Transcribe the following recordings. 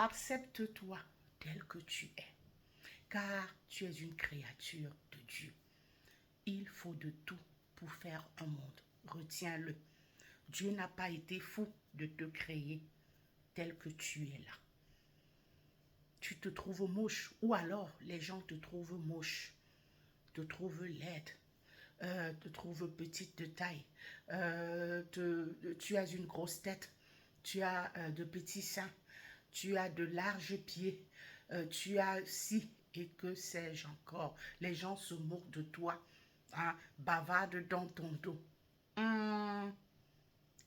Accepte-toi tel que tu es, car tu es une créature de Dieu. Il faut de tout pour faire un monde. Retiens-le. Dieu n'a pas été fou de te créer tel que tu es là. Tu te trouves moche, ou alors les gens te trouvent moche, te trouvent laide, te trouvent petite de taille, tu as une grosse tête, tu as de petits seins, tu as de larges pieds, tu as ci et que sais-je encore. Les gens se moquent de toi, hein, bavardent dans ton dos.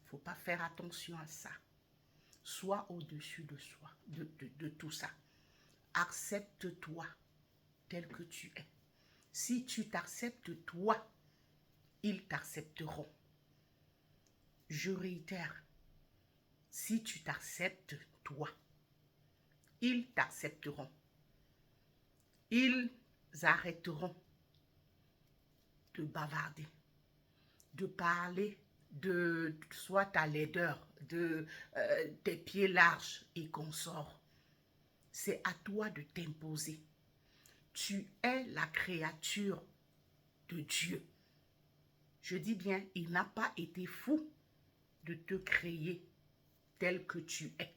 Faut pas faire attention à ça. Sois au-dessus de soi, de tout ça. Accepte-toi tel que tu es. Si tu t'acceptes toi, ils t'accepteront. Je réitère, si tu t'acceptes toi, ils t'accepteront. Ils arrêteront de bavarder, de parler de soit ta laideur, de tes pieds larges et consorts. C'est à toi de t'imposer. Tu es la créature de Dieu. Je dis bien, il n'a pas été fou de te créer tel que tu es.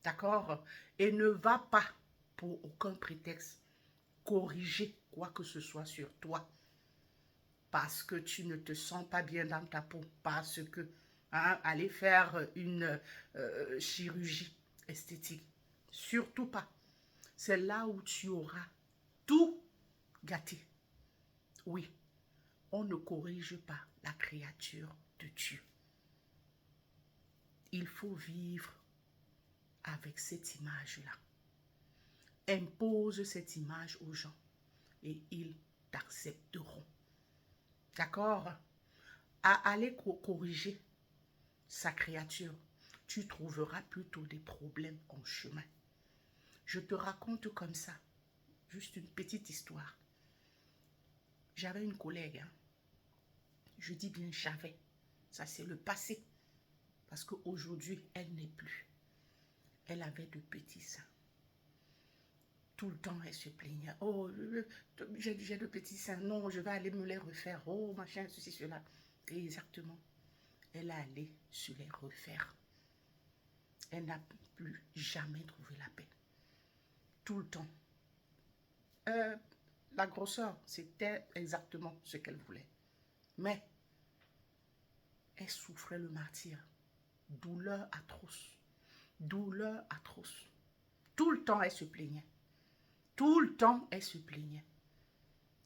D'accord? Et ne va pas, pour aucun prétexte, corriger quoi que ce soit sur toi. Parce que tu ne te sens pas bien dans ta peau. Parce que aller faire une chirurgie esthétique. Surtout pas. C'est là où tu auras tout gâté. Oui, on ne corrige pas la créature de Dieu. Il faut vivre avec cette image-là. Impose cette image aux gens et ils t'accepteront. D'accord? À aller corriger sa créature, tu trouveras plutôt des problèmes en chemin. Je te raconte comme ça, juste une petite histoire. J'avais une collègue, hein. Je dis bien j'avais, ça c'est le passé, parce qu'aujourd'hui elle n'est plus. Elle avait de petits seins. Tout le temps elle se plaignait. Oh, j'ai de petits seins, non, je vais aller me les refaire. Oh, machin, ceci, cela. Et exactement, elle est allée se les refaire. Elle n'a plus jamais trouvé la paix. Tout le temps. La grosseur, c'était exactement ce qu'elle voulait. Mais elle souffrait le martyre. Douleur atroce. Douleur atroce. Tout le temps, elle se plaignait. Tout le temps, elle se plaignait.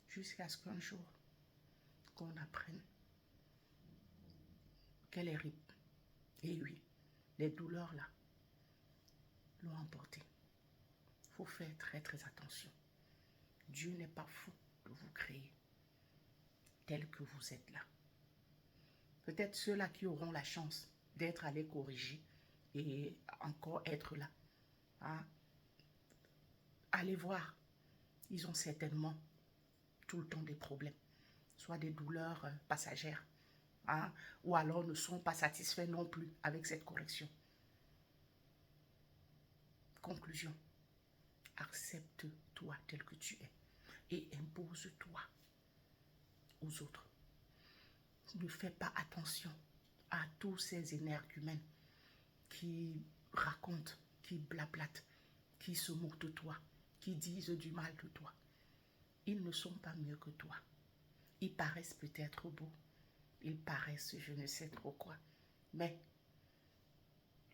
Jusqu'à ce qu'un jour, qu'on apprenne qu'elle est RIP. Et oui, les douleurs là l'ont emporté. Il faut faire très très attention. Dieu n'est pas fou de vous créer tel que vous êtes là. Peut-être ceux-là qui auront la chance d'être allés corriger et encore être là. Hein? Allez voir, ils ont certainement tout le temps des problèmes, soit des douleurs passagères, hein? Ou alors ne sont pas satisfaits non plus avec cette correction. Conclusion, accepte-toi tel que tu es et impose-toi aux autres. Ne fais pas attention à tous ces énergumènes qui racontent, qui blablatent, qui se moquent de toi, qui disent du mal de toi. Ils ne sont pas mieux que toi. Ils paraissent peut-être beaux, ils paraissent je ne sais trop quoi, mais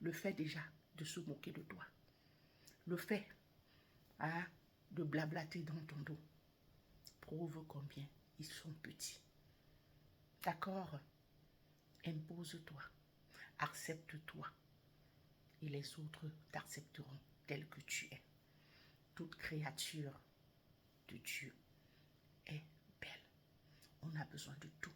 le fait déjà de se moquer de toi, le fait de blablater dans ton dos, prouve combien ils sont petits. D'accord? Impose-toi, accepte-toi et les autres t'accepteront tel que tu es. Toute créature de Dieu est belle. On a besoin de tout.